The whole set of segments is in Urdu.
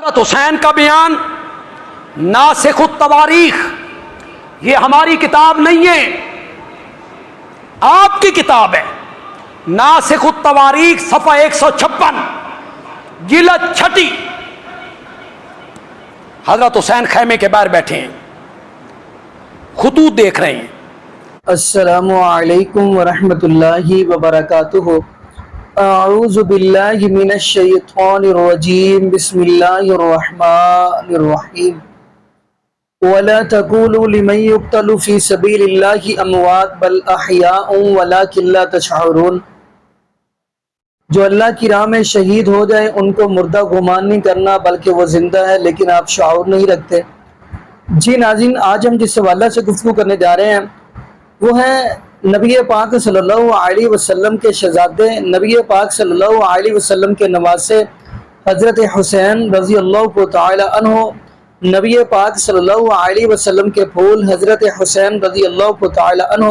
حضرت حسین کا بیان ناسخ التواریخ، یہ ہماری کتاب نہیں ہے، آپ کی کتاب ہے۔ ناسخ التواریخ صفحہ 156 جلد 6۔ حضرت حسین خیمے کے باہر بیٹھے ہیں، خطوط دیکھ رہے ہیں۔ السلام علیکم ورحمۃ اللہ وبرکاتہ۔ اعوذ باللہ من الشیطان الرجیم، بسم اللہ الرحمن الرحیم۔ ولا تقولوا لمن يقتل في سبيل الله اموات بل احیاء ولكن لا تشعرون۔ جو اللہ کی راہ میں شہید ہو جائے ان کو مردہ گمان نہیں کرنا، بلکہ وہ زندہ ہے لیکن آپ شعور نہیں رکھتے۔ جی ناظرین، آج ہم جس حوالے سے گفتگو کرنے جا رہے ہیں وہ ہے نبی پاک صلی اللہ علیہ وسلم کے شہزادے، نبی پاک صلی اللہ علیہ وسلم کے نواسے حضرت حسین رضی اللہ تعالی عنہ، نبی پاک صلی اللہ علیہ وسلم کے پھول حضرت حسین رضی اللہ تعالی عنہ،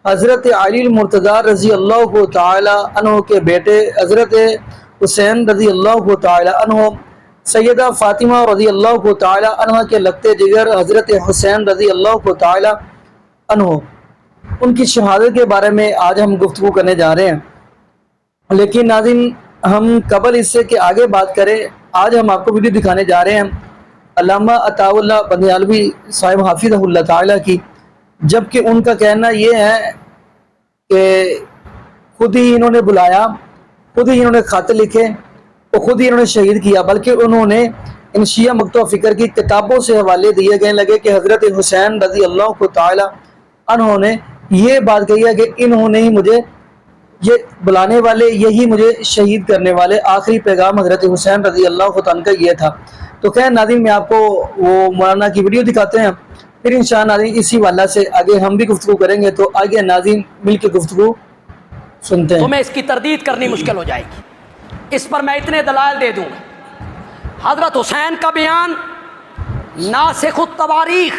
حضرت علی المرتضی رضی اللہ تعالی عنہ کے بیٹے حضرت حسین رضی اللہ تعالی عنہ، سیدہ فاطمہ رضی اللہ تعالی عنہ کے لگتے جگر حضرت حسین رضی اللہ تعالی عنہ، ان کی شہادت کے بارے میں آج ہم گفتگو کرنے جا رہے ہیں۔ لیکن ناظرین، ہم قبل اس سے کہ آگے بات کریں، آج ہم آپ کو ویڈیو دکھانے جا رہے ہیں علامہ عطا اللہ بندیالوی صاحب حافظہ اللہ تعالیٰ کی، جبکہ ان کا کہنا یہ ہے کہ خود ہی انہوں نے بلایا، خود ہی انہوں نے خط لکھے اور خود ہی انہوں نے شہید کیا، بلکہ انہوں نے ان شیعہ مکتوب فکر کی کتابوں سے حوالے دیے گئے لگے کہ حضرت حسین رضی اللہ تعالی عنہ نے یہ بات کہی ہے کہ انہوں نے ہی مجھے، یہ بلانے والے یہی مجھے شہید کرنے والے، آخری پیغام حضرت حسین رضی اللہ عنہ کا یہ تھا۔ تو خیر ناظرین، میں آپ کو وہ مولانا کی ویڈیو دکھاتے ہیں، پھر انشاءاللہ ناظرین اسی والا سے آگے ہم بھی گفتگو کریں گے۔ تو آگے ناظرین مل کے گفتگو سنتے ہیں۔ تمہیں اس کی تردید کرنی مشکل ہو جائے گی، اس پر میں اتنے دلائل دے دوں گا۔ حضرت حسین کا بیان ناسخ التواریخ،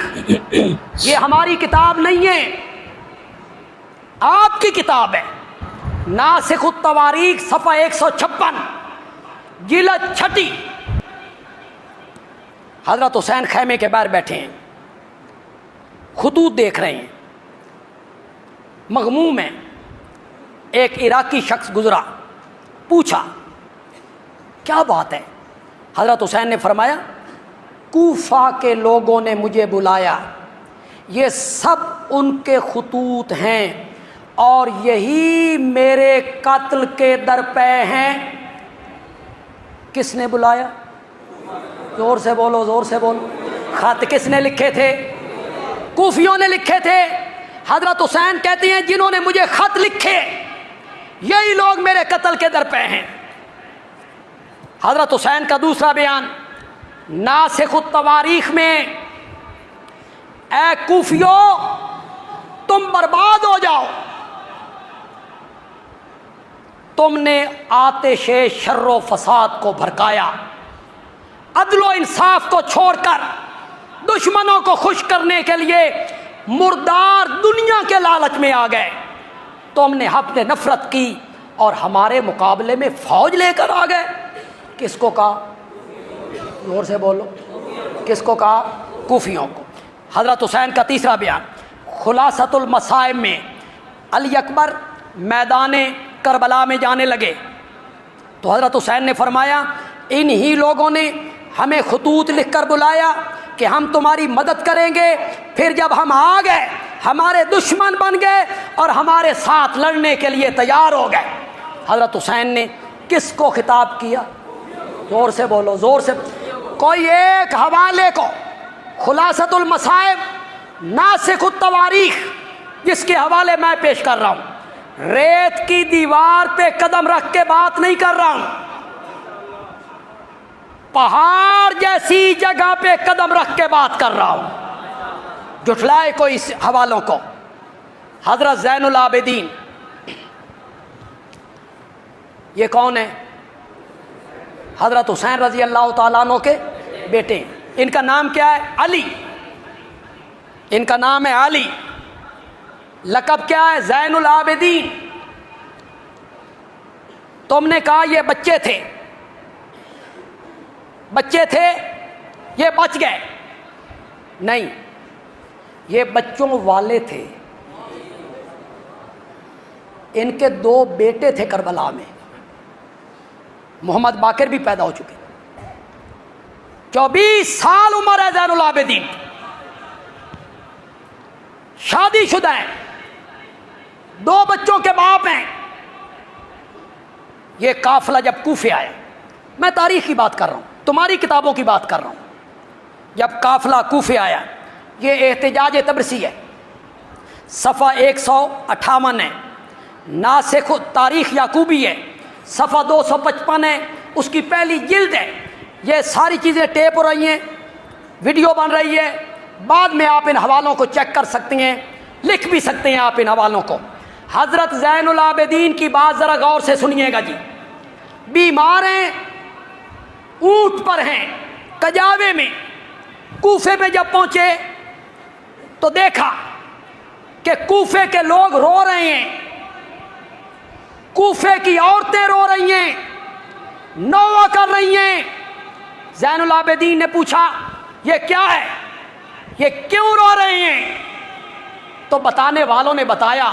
یہ ہماری کتاب نہیں ہے، آپ کی کتاب ہے۔ ناسخ التواریخ صفحہ 156 جلد 6۔ حضرت حسین خیمے کے باہر بیٹھے ہیں، خطوط دیکھ رہے ہیں، مغموم ہیں۔ ایک عراقی شخص گزرا، پوچھا کیا بات ہے؟ حضرت حسین نے فرمایا کوفہ کے لوگوں نے مجھے بلایا، یہ سب ان کے خطوط ہیں اور یہی میرے قتل کے درپے ہیں۔ کس نے بلایا؟ زور سے بولو، زور سے بولو۔ خط کس نے لکھے تھے؟ کوفیوں نے لکھے تھے۔ حضرت حسین کہتے ہیں جنہوں نے مجھے خط لکھے یہی لوگ میرے قتل کے درپے ہیں۔ حضرت حسین کا دوسرا بیان ناسخ التواریخ میں، اے کوفیو تم برباد ہو جاؤ، تم نے آتش شر و فساد کو بھڑکایا، عدل و انصاف کو چھوڑ کر دشمنوں کو خوش کرنے کے لیے مردار دنیا کے لالچ میں آ گئے، تم نے حق نے نفرت کی اور ہمارے مقابلے میں فوج لے کر آ گئے۔ کس کو کہا؟ زور سے بولو، کس کو کہا؟ کوفیوں کو۔ حضرت حسین کا تیسرا بیان خلاصۃ المصائب میں، علی اکبر میدان کربلا میں جانے لگے تو حضرت حسین نے فرمایا انہی لوگوں نے ہمیں خطوط لکھ کر بلایا کہ ہم تمہاری مدد کریں گے، پھر جب ہم آ گئے ہمارے دشمن بن گئے اور ہمارے ساتھ لڑنے کے لیے تیار ہو گئے۔ حضرت حسین نے کس کو خطاب کیا؟ زور سے بولو، زور سے۔ کوئی ایک حوالے کو، خلاصۃ المصائب ناسخ التواریخ، جس کے حوالے میں پیش کر رہا ہوں، ریت کی دیوار پہ قدم رکھ کے بات نہیں کر رہا ہوں، پہاڑ جیسی جگہ پہ قدم رکھ کے بات کر رہا ہوں۔ جھٹلائے کوئی اس حوالوں کو۔ حضرت زین العابدین، یہ کون ہے؟ حضرت حسین رضی اللہ تعالیٰ عنہ کے بیٹے ہیں۔ ان کا نام کیا ہے؟ علی۔ ان کا نام ہے علی، لقب کیا ہے؟ زین العابدین۔ تم نے کہا یہ بچے تھے، بچے تھے یہ بچ گئے، نہیں، یہ بچوں والے تھے۔ ان کے 2 بیٹے تھے کربلا میں، محمد باقر بھی پیدا ہو چکے، 24 سال عمر ہے زین العابدین، شادی شدہ ہیں، 2 بچوں کے باپ ہیں۔ یہ قافلہ جب کوفے آیا، میں تاریخ کی بات کر رہا ہوں، تمہاری کتابوں کی بات کر رہا ہوں، جب قافلہ کوفے آیا، یہ احتجاج طبرسی ہے، صفحہ 158 ہے، ناسخ تاریخ یعقوبی ہے، صفحہ 255 ہے، اس کی پہلی جلد ہے۔ یہ ساری چیزیں ٹیپ ہو رہی ہیں، ویڈیو بن رہی ہے، بعد میں آپ ان حوالوں کو چیک کر سکتے ہیں، لکھ بھی سکتے ہیں آپ ان حوالوں کو۔ حضرت زین العابدین کی بات ذرا غور سے سنیے گا جی، بیمار ہیں، اونٹ پر ہیں، کجاوے میں، کوفے میں جب پہنچے تو دیکھا کہ کوفے کے لوگ رو رہے ہیں، کوفے کی عورتیں رو رہی ہیں، نوحہ کر رہی ہیں۔ زین العابدین نے پوچھا یہ کیا ہے، یہ کیوں رو رہے ہیں؟ تو بتانے والوں نے بتایا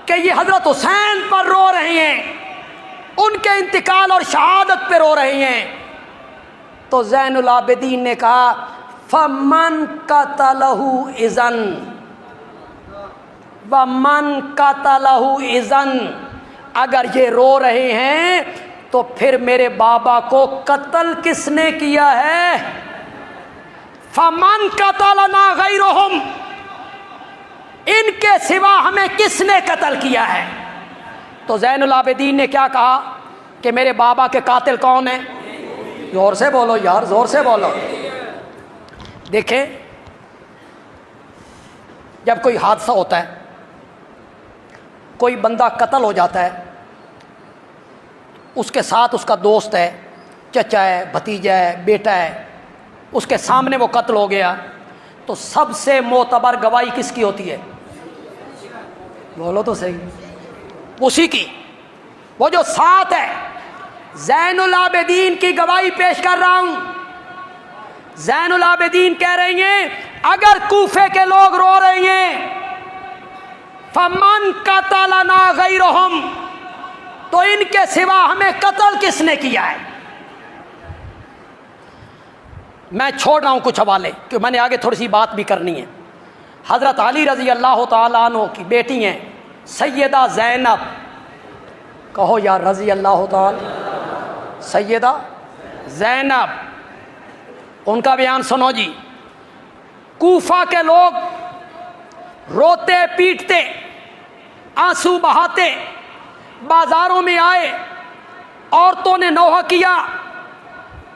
کہ یہ حضرت حسین پر رو رہے ہیں، ان کے انتقال اور شہادت پہ رو رہے ہیں۔ تو زین العابدین نے کہا فمن قتلہ اذن ومن قتلہ اذن، اگر یہ رو رہے ہیں تو پھر میرے بابا کو قتل کس نے کیا ہے؟ فمن قتلنا غیرہم، ان کے سوا ہمیں کس نے قتل کیا ہے؟ تو زین العابدین نے کیا کہا کہ میرے بابا کے قاتل کون ہیں؟ زور سے بولو یار، زور سے بولو۔ دیکھیں، جب کوئی حادثہ ہوتا ہے، کوئی بندہ قتل ہو جاتا ہے، اس کے ساتھ اس کا دوست ہے، چچا ہے، بھتیجا ہے، بیٹا ہے، اس کے سامنے وہ قتل ہو گیا، تو سب سے معتبر گواہی کس کی ہوتی ہے؟ بولو تو صحیح، اسی کی، وہ جو ساتھ ہے۔ زین العابدین کی گواہی پیش کر رہا ہوں۔ زین العابدین کہہ رہے ہیں اگر کوفے کے لوگ رو رہے ہیں فمن قتلنا غیرہم، تو ان کے سوا ہمیں قتل کس نے کیا ہے؟ میں چھوڑ رہا ہوں کچھ حوالے، کہ میں نے آگے تھوڑی سی بات بھی کرنی ہے۔ حضرت علی رضی اللہ تعالیٰ عنہ کی بیٹی ہیں سیدہ زینب، کہو یا رضی اللہ تعالیٰ، سیدہ زینب، ان کا بیان سنو جی۔ کوفہ کے لوگ روتے پیٹتے، آنسو بہاتے، بازاروں میں آئے، عورتوں نے نوحہ کیا،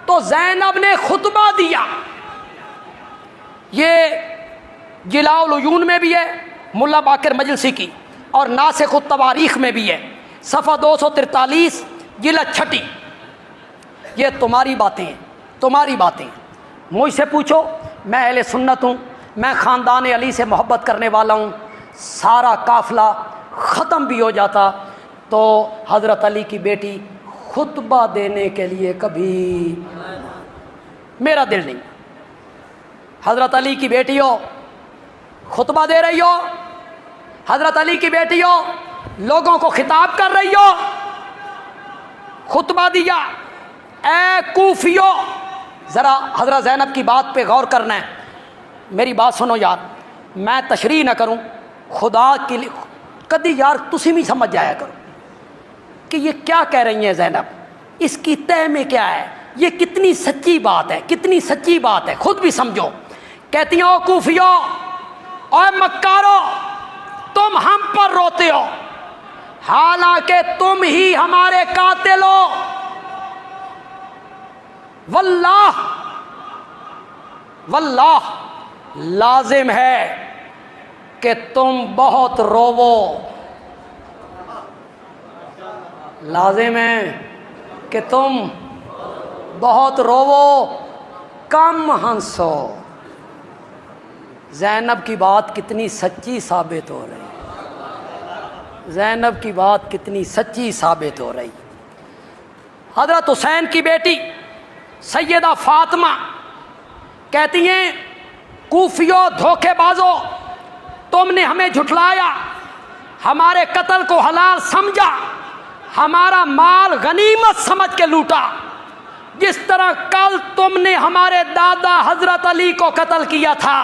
تو زینب نے خطبہ دیا۔ یہ جلاء العیون میں بھی ہے ملا باقر مجلسی کی، اور ناسخ التواریخ میں بھی ہے، صفحہ 243 جلد 6۔ یہ تمہاری باتیں ہیں، تمہاری باتیں ہیں۔ مجھ سے پوچھو، میں اہل سنت ہوں، میں خاندان علی سے محبت کرنے والا ہوں، سارا قافلہ ختم بھی ہو جاتا تو حضرت علی کی بیٹی خطبہ دینے کے لیے کبھی میرا دل نہیں۔ حضرت علی کی بیٹی ہو، خطبہ دے رہی ہو، حضرت علی کی بیٹی ہو، لوگوں کو خطاب کر رہی ہو، خطبہ دیا۔ اے کوفیو، ذرا حضرت زینب کی بات پہ غور کرنا ہے، میری بات سنو یار، میں تشریح نہ کروں، خدا کے لیے کدی یار تسی بھی سمجھ جایا کرو کہ یہ کیا کہہ رہی ہیں زینب، اس کی تہ میں کیا ہے، یہ کتنی سچی بات ہے، کتنی سچی بات ہے، خود بھی سمجھو۔ کہتی ہیں او کوفیو، اے مکارو، تم ہم پر روتے ہو حالانکہ تم ہی ہمارے قاتل ہو، واللہ واللہ لازم ہے کہ تم بہت روو، لازم ہے کہ تم بہت روو، کم ہنسو۔ زینب کی بات کتنی سچی ثابت ہو رہی، زینب کی بات کتنی سچی ثابت ہو رہی۔ حضرت حسین کی بیٹی سیدہ فاطمہ کہتی ہیں کوفیوں دھوکے بازو، تم نے ہمیں جھٹلایا، ہمارے قتل کو حلال سمجھا، ہمارا مال غنیمت سمجھ کے لوٹا، جس طرح کل تم نے ہمارے دادا حضرت علی کو قتل کیا تھا،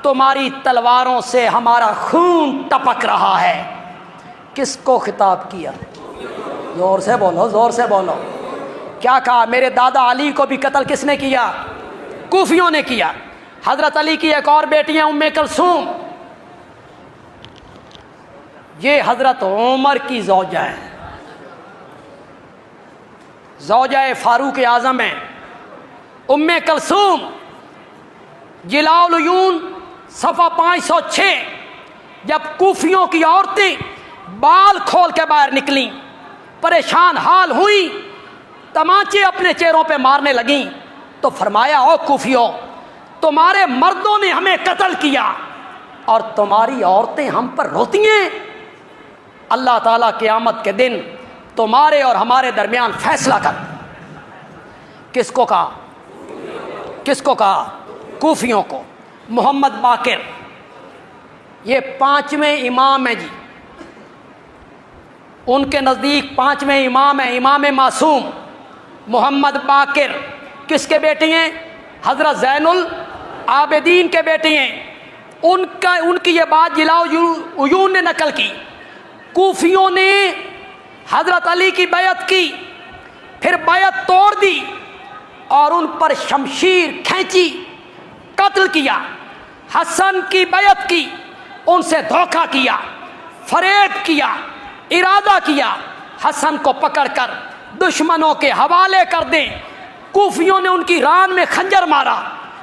تمہاری تلواروں سے ہمارا خون ٹپک رہا ہے۔ کس کو خطاب کیا؟ زور سے بولو، زور سے بولو۔ کیا کہا؟ میرے دادا علی کو بھی قتل کس نے کیا؟ کوفیوں نے کیا۔ حضرت علی کی ایک اور بیٹی ہے ام کلثوم، یہ حضرت عمر کی زوجہ ہے، زوجہ فاروق اعظم ہے ام کلثوم۔ جلاء العیون صفحہ 506، جب کوفیوں کی عورتیں بال کھول کے باہر نکلیں، پریشان حال ہوئیں، تمانچے اپنے چہروں پہ مارنے لگیں، تو فرمایا او کوفیوں، تمہارے مردوں نے ہمیں قتل کیا اور تمہاری عورتیں ہم پر روتی ہیں، اللہ تعالیٰ قیامت کے دن تمہارے اور ہمارے درمیان فیصلہ کر۔ کس کو کہا؟ کس کو کہا؟ کوفیوں کو۔ محمد باقر یہ 5ویں امام ہیں جی، ان کے نزدیک 5ویں امام ہیں، امام معصوم محمد باقر۔ کس کے بیٹے ہیں؟ حضرت زین العابدین کے بیٹے ہیں۔ ان کی یہ بات جلاء العیون نے نقل کی۔ کوفیوں نے حضرت علی کی بیعت کی، پھر بیعت توڑ دی اور ان پر شمشیر کھینچی، قتل کیا۔ حسن کی بیعت کی، ان سے دھوکہ کیا، فریب کیا، ارادہ کیا حسن کو پکڑ کر دشمنوں کے حوالے کر دیں۔ کوفیوں نے ان کی ران میں خنجر مارا،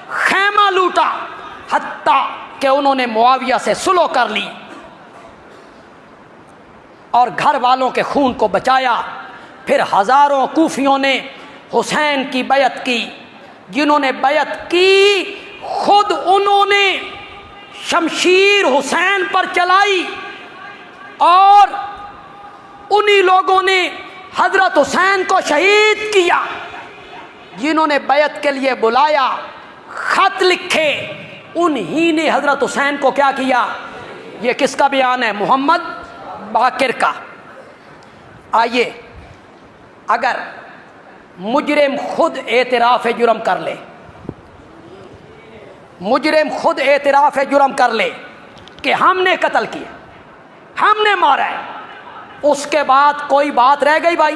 خیمہ لوٹا، حتیٰ کہ انہوں نے معاویہ سے صلح کر لی اور گھر والوں کے خون کو بچایا۔ پھر ہزاروں کوفیوں نے حسین کی بیعت کی، جنہوں نے بیعت کی خود انہوں نے شمشیر حسین پر چلائی، اور انہی لوگوں نے حضرت حسین کو شہید کیا۔ جنہوں نے بیعت کے لیے بلایا، خط لکھے، انہی نے حضرت حسین کو کیا کیا؟ یہ کس کا بیان ہے؟ محمد باقر کا۔ آئیے، اگر مجرم خود اعتراف جرم کر لے، مجرم خود اعتراف جرم کر لے کہ ہم نے قتل کیا، ہم نے مارا ہے، اس کے بعد کوئی بات رہ گئی بھائی؟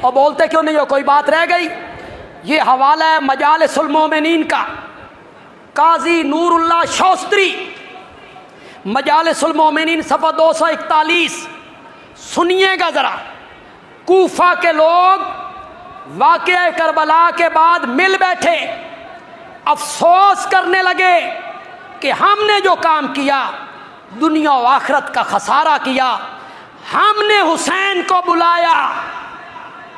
اور بولتے کیوں نہیں ہو کوئی بات رہ گئی؟ یہ حوالہ ہے مجالس المومنین کا، قاضی نور اللہ شوستری، مجالس المومنین صفحہ 241۔ سنیے گا ذرا، کوفہ کے لوگ واقعہ کربلا کے بعد مل بیٹھے، افسوس کرنے لگے کہ ہم نے جو کام کیا دنیا و آخرت کا خسارہ کیا۔ ہم نے حسین کو بلایا،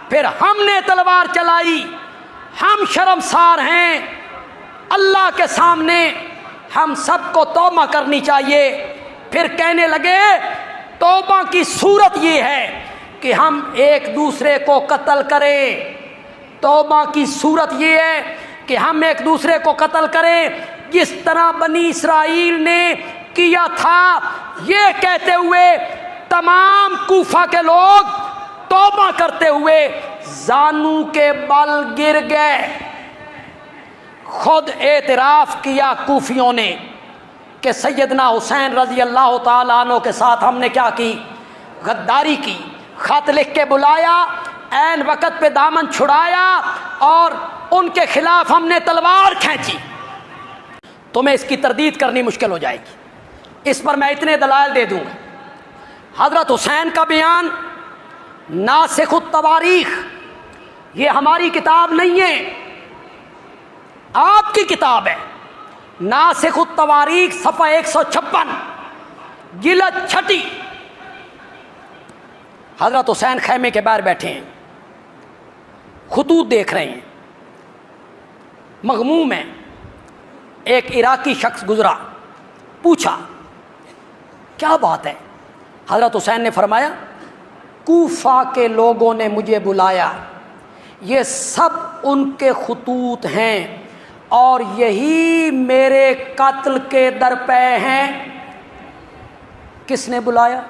پھر ہم نے تلوار چلائی، ہم شرمسار ہیں، اللہ کے سامنے ہم سب کو توبہ کرنی چاہیے۔ پھر کہنے لگے توبہ کی صورت یہ ہے کہ ہم ایک دوسرے کو قتل کریں، توبہ کی صورت یہ ہے کہ ہم ایک دوسرے کو قتل کریں جس طرح بنی اسرائیل نے کیا تھا۔ یہ کہتے ہوئے تمام کوفہ کے لوگ توبہ کرتے ہوئے زانو کے بل گر گئے۔ خود اعتراف کیا کوفیوں نے کہ سیدنا حسین رضی اللہ تعالیٰ عنہ کے ساتھ ہم نے کیا کی؟ غداری کی۔ خط لکھ کے بلایا، عین وقت پہ دامن چھڑایا اور ان کے خلاف ہم نے تلوار کھینچی۔ تمہیں اس کی تردید کرنی مشکل ہو جائے گی، اس پر میں اتنے دلائل دے دوں گا۔ حضرت حسین کا بیان ناسخ التواریخ، یہ ہماری کتاب نہیں ہے، آپ کی کتاب ہے، ناسخ التواریخ صفحہ 156 جلد 6۔ حضرت حسین خیمے کے باہر بیٹھے ہیں، خطوط دیکھ رہے ہیں، مغموم ہیں۔ ایک عراقی شخص گزرا، پوچھا کیا بات ہے؟ حضرت حسین نے فرمایا کوفہ کے لوگوں نے مجھے بلایا، یہ سب ان کے خطوط ہیں اور یہی میرے قتل کے درپے ہیں۔ کس نے بلایا؟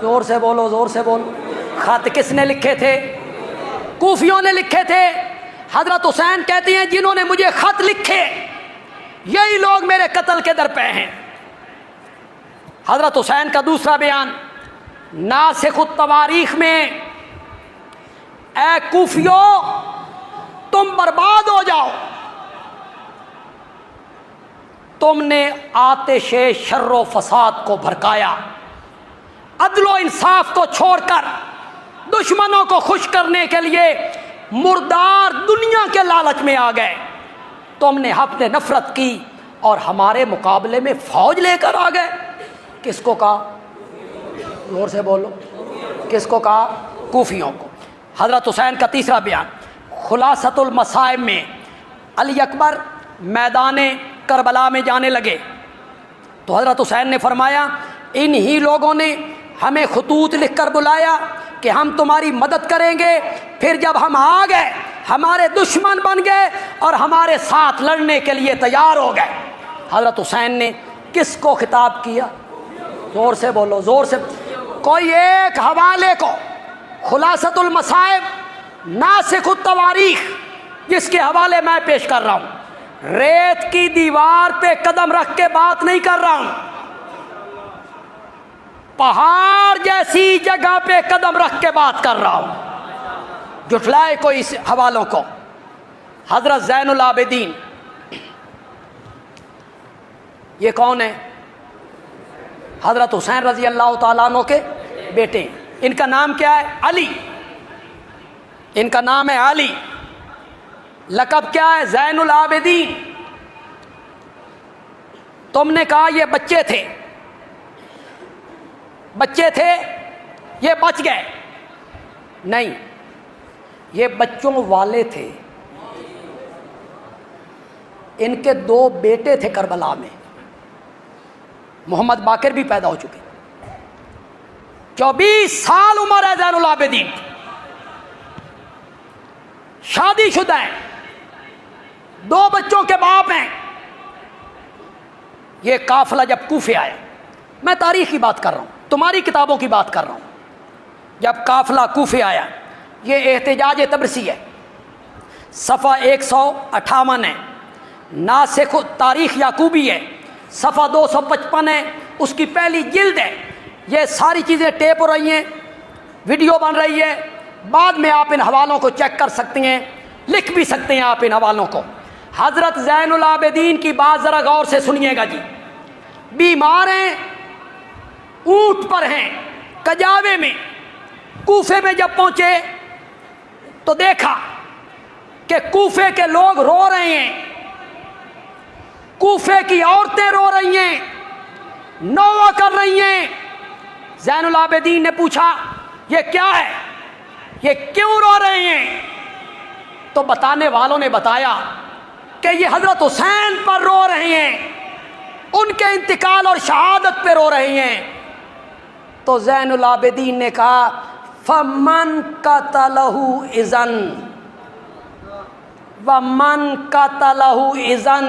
زور سے بولو، زور سے بولو۔ خط کس نے لکھے تھے؟ کوفیوں نے لکھے تھے۔ حضرت حسین کہتے ہیں جنہوں نے مجھے خط لکھے یہی لوگ میرے قتل کے درپے ہیں۔ حضرت حسین کا دوسرا بیان ناسخ التواریخ میں، اے کوفیوں تم برباد ہو جاؤ، تم نے آتش شر و فساد کو بھڑکایا، عدل و انصاف کو چھوڑ کر دشمنوں کو خوش کرنے کے لیے مردار دنیا کے لالچ میں آ گئے، تم نے ہم نے نفرت کی اور ہمارے مقابلے میں فوج لے کر آ گئے۔ کس کو کہا؟ زور سے بولو، کس کو کہا؟ کوفیوں کو۔ حضرت حسین کا تیسرا بیان خلاصۃ المصائب میں، علی اکبر میدان کربلا میں جانے لگے تو حضرت حسین نے فرمایا انہی لوگوں نے ہمیں خطوط لکھ کر بلایا کہ ہم تمہاری مدد کریں گے، پھر جب ہم آ گئے ہمارے دشمن بن گئے اور ہمارے ساتھ لڑنے کے لیے تیار ہو گئے۔ حضرت حسین نے کس کو خطاب کیا؟ زور سے بولو، زور سے۔ کوئی ایک حوالے کو خلاصۃ المصائب ناسخ التواریخ جس کے حوالے میں پیش کر رہا ہوں، ریت کی دیوار پہ قدم رکھ کے بات نہیں کر رہا ہوں، پہاڑ جیسی جگہ پہ قدم رکھ کے بات کر رہا ہوں۔ جھٹلائے کوئی اس حوالوں کو۔ حضرت زین العابدین، یہ کون ہے؟ حضرت حسین رضی اللہ تعالیٰ عنہ کے بیٹے، ان کا نام کیا ہے؟ علی، ان کا نام ہے علی، لقب کیا ہے؟ زین العابدین۔ تم نے کہا یہ بچے تھے، بچے تھے یہ بچ گئے، نہیں، یہ بچوں والے تھے، ان کے 2 بیٹے تھے کربلا میں، محمد باقر بھی پیدا ہو چکے، 24 سال عمر ہے زین العابدین، شادی شدہ ہیں، 2 بچوں کے باپ ہیں۔ یہ قافلہ جب کوفے آیا، میں تاریخ کی بات کر رہا ہوں، تمہاری کتابوں کی بات کر رہا ہوں، جب قافلہ کوفے آیا، یہ احتجاج تبرسی ہے، صفحہ 158 ہے، ناسخ تاریخ یعقوبی ہے، صفحہ 255 ہے، اس کی پہلی جلد ہے۔ یہ ساری چیزیں ٹیپ ہو رہی ہیں، ویڈیو بن رہی ہے، بعد میں آپ ان حوالوں کو چیک کر سکتے ہیں، لکھ بھی سکتے ہیں آپ ان حوالوں کو۔ حضرت زین العابدین کی بات ذرا غور سے سنیے گا جی۔ بیمار ہیں، اونٹ پر ہیں، کجاوے میں، کوفے میں جب پہنچے تو دیکھا کہ کوفے کے لوگ رو رہے ہیں، کوفے کی عورتیں رو رہی ہیں، نوحہ کر رہی ہیں۔ زین العابدین نے پوچھا یہ کیا ہے، یہ کیوں رو رہے ہیں؟ تو بتانے والوں نے بتایا کہ یہ حضرت حسین پر رو رہے ہیں، ان کے انتقال اور شہادت پہ رو رہے ہیں۔ تو زین العابدین نے کہا فمن قتلہ اذن ومن قتلہ اذن،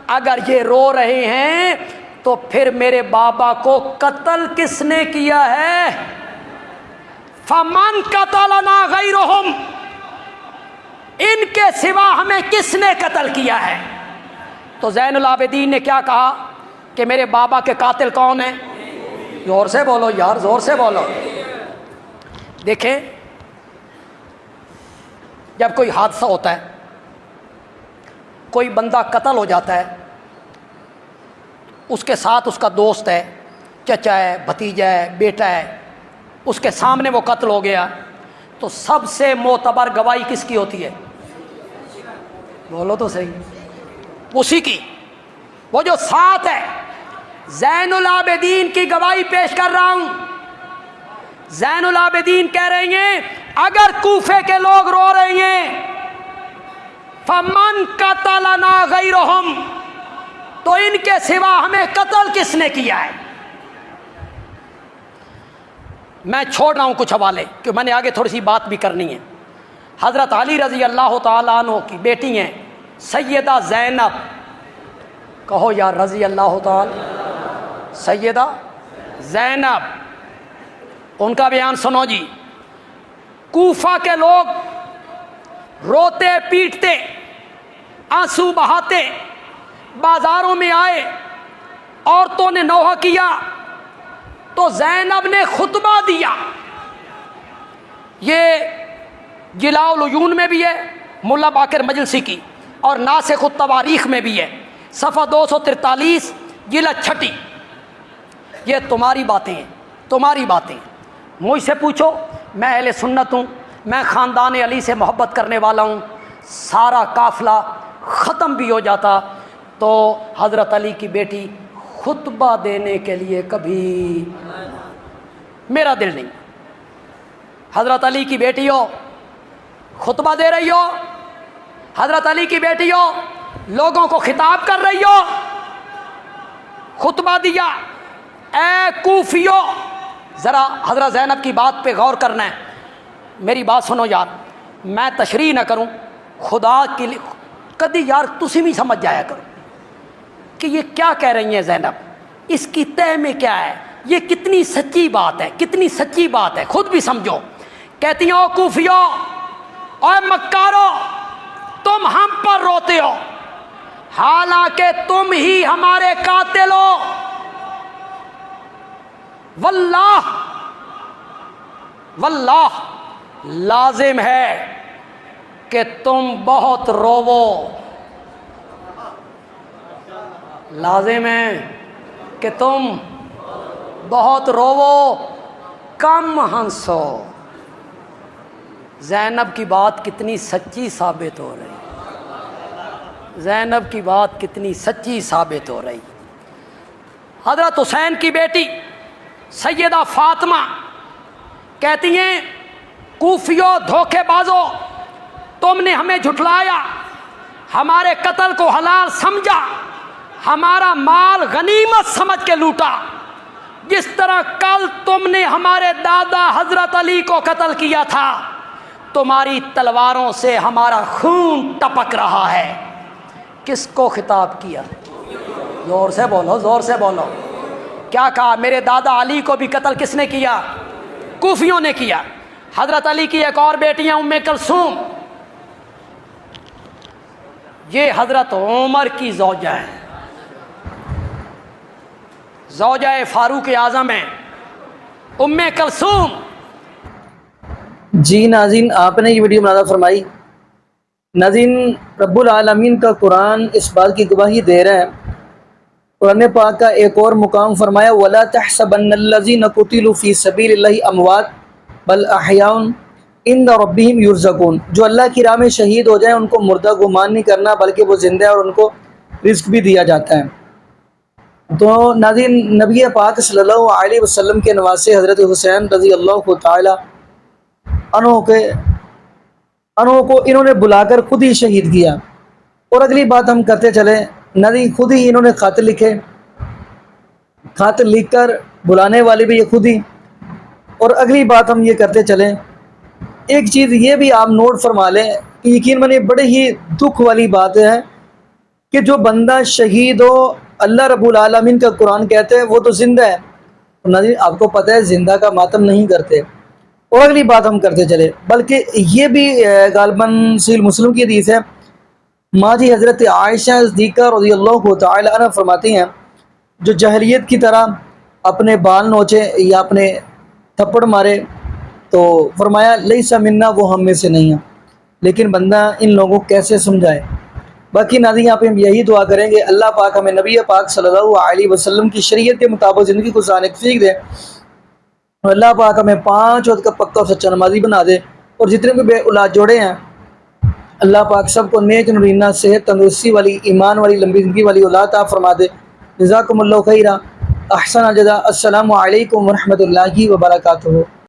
اگر یہ رو رہے ہیں تو پھر میرے بابا کو قتل کس نے کیا ہے؟ فمن قتلنا غیرہم، ان کے سوا ہمیں کس نے قتل کیا ہے؟ تو زین العابدین نے کیا کہا کہ میرے بابا کے قاتل کون ہیں؟ زور سے بولو یار، زور سے بولو۔ دیکھیں، جب کوئی حادثہ ہوتا ہے، کوئی بندہ قتل ہو جاتا ہے، اس کے ساتھ اس کا دوست ہے، چچا ہے، بھتیجا ہے، بیٹا ہے، اس کے سامنے وہ قتل ہو گیا، تو سب سے معتبر گواہی کس کی ہوتی ہے؟ بولو تو صحیح، اسی کی، وہ جو ساتھ ہے۔ زین العابدین کی گواہی پیش کر رہا ہوں۔ زین العابدین کہہ رہے ہیں اگر کوفے کے لوگ رو رہے ہیں فمن قتلنا غیرہم، تو ان کے سوا ہمیں قتل کس نے کیا ہے؟ میں چھوڑ رہا ہوں کچھ حوالے کہ میں نے آگے تھوڑی سی بات بھی کرنی ہے۔ حضرت علی رضی اللہ تعالیٰ عنہ کی بیٹی ہیں سیدہ زینب، کہو یا رضی اللہ تعالیٰ، سیدہ زینب، ان کا بیان سنو جی۔ کوفہ کے لوگ روتے پیٹتے آنسو بہاتے بازاروں میں آئے، عورتوں نے نوحہ کیا تو زینب نے خطبہ دیا۔ یہ جلاء العیون میں بھی ہے ملا باقر مجلسی کی، اور ناسخ التواریخ میں بھی ہے، صفحہ 243 جلد 6۔ یہ تمہاری باتیں ہیں، تمہاری باتیں۔ مجھ سے پوچھو، میں اہل سنت ہوں، میں خاندان علی سے محبت کرنے والا ہوں، سارا قافلہ ختم بھی ہو جاتا تو حضرت علی کی بیٹی خطبہ دینے کے لیے کبھی میرا دل نہیں۔ حضرت علی کی بیٹی ہو، خطبہ دے رہی ہو، حضرت علی کی بیٹی ہو، لوگوں کو خطاب کر رہی ہو، خطبہ دیا۔ اے کوفیو، ذرا حضرت زینب کی بات پہ غور کرنا ہے، میری بات سنو یار، میں تشریح نہ کروں، خدا کے لیے کدی یار تسی بھی سمجھ جایا کرو کہ یہ کیا کہہ رہی ہیں زینب، اس کی تہ میں کیا ہے، یہ کتنی سچی بات ہے، کتنی سچی بات ہے، خود بھی سمجھو۔ کہتی ہیں او کوفیو، اے مکارو، تم ہم پر روتے ہو حالانکہ تم ہی ہمارے قاتل ہو، واللہ واللہ لازم ہے کہ تم بہت روو، لازم ہے کہ تم بہت روو، کم ہنسو۔ زینب کی بات کتنی سچی ثابت ہو رہی، زینب کی بات کتنی سچی ثابت ہو رہی۔ حضرت حسین کی بیٹی سیدہ فاطمہ کہتی ہیں کوفیو دھوکے بازو، تم نے ہمیں جھٹلایا، ہمارے قتل کو حلال سمجھا، ہمارا مال غنیمت سمجھ کے لوٹا، جس طرح کل تم نے ہمارے دادا حضرت علی کو قتل کیا تھا، تمہاری تلواروں سے ہمارا خون ٹپک رہا ہے۔ کس کو خطاب کیا؟ زور سے بولو، زور سے بولو۔ کیا کہا؟ میرے دادا علی کو بھی قتل کس نے کیا؟ کوفیوں نے کیا۔ حضرت علی کی ایک اور بیٹیاں ام کلثوم، یہ حضرت عمر کی زوجہ ہیں، زوجہ فاروق اعظم ہیں ام کلثوم۔ جی ناظرین، آپ نے یہ ویڈیو ملاحظہ فرمائی۔ ناظرین، رب العالمین کا قرآن اس بات کی گواہی دے رہا ہے۔ قرآن پاک کا ایک اور مقام فرمایا وَلَا تَحْسَبَنَّ الَّذِينَ قُتِلُوا فِي سَبِيلِ اللَّهِ أَمْوَاتٌ بَلْ أَحْيَاءٌ عِندَ رَبِّهِمْ يُرْزَقُونَ، جو اللہ کی راہ میں شہید ہو جائیں ان کو مردہ گمان نہیں کرنا، بلکہ وہ زندہ ہے اور ان کو رزق بھی دیا جاتا ہے۔ تو ناظرین، نبی پاک صلی اللہ علیہ وسلم کے نواسے حضرت حسین رضی اللہ تعالی عنہ کو انہوں نے بلا کر خود ہی شہید کیا۔ اور اگلی بات ہم کرتے چلیں، ناظرین خود ہی انہوں نے خط لکھے، خط لکھ کر بلانے والے بھی یہ خود ہی۔ اور اگلی بات ہم یہ کرتے چلیں، ایک چیز یہ بھی آپ نوٹ فرما لیں کہ یقیناً یہ بڑے ہی دکھ والی بات ہے کہ جو بندہ شہید ہو، اللہ رب العالمین کا قرآن کہتے ہیں وہ تو زندہ ہے، ناظرین آپ کو پتہ ہے زندہ کا ماتم نہیں کرتے۔ اور اگلی بات ہم کرتے چلے، بلکہ یہ بھی غالباً صحیح مسلم کی حدیث ہے، ماں جی حضرت عائشہ صدیقہ رضی اللہ تعالی عنہ فرماتی ہیں جو جاہلیت کی طرح اپنے بال نوچے یا اپنے تھپڑ مارے تو فرمایا لیسا منا، وہ ہم میں سے نہیں ہے۔ لیکن بندہ ان لوگوں کو کیسے سمجھائے؟ باقی ناظرین یہاں پہ ہم یہی دعا کریں گے اللہ پاک ہمیں نبی پاک صلی اللہ علیہ وسلم کی شریعت کے مطابق زندگی گزارنے کی توفیق دے، اور اللہ پاک ہمیں 5 وقت کا پکا اور سچا نمازی بنا دے، اور جتنے بھی بے اولاد جوڑے ہیں اللہ پاک سب کو نیک نورینہ صحت تندرستی والی ایمان والی لمبی زندگی والی اولاد عطا فرما دے۔ جزاکم اللہ خیرا، احسن الجزاء۔ السلام علیکم ورحمۃ اللہ وبرکاتہ۔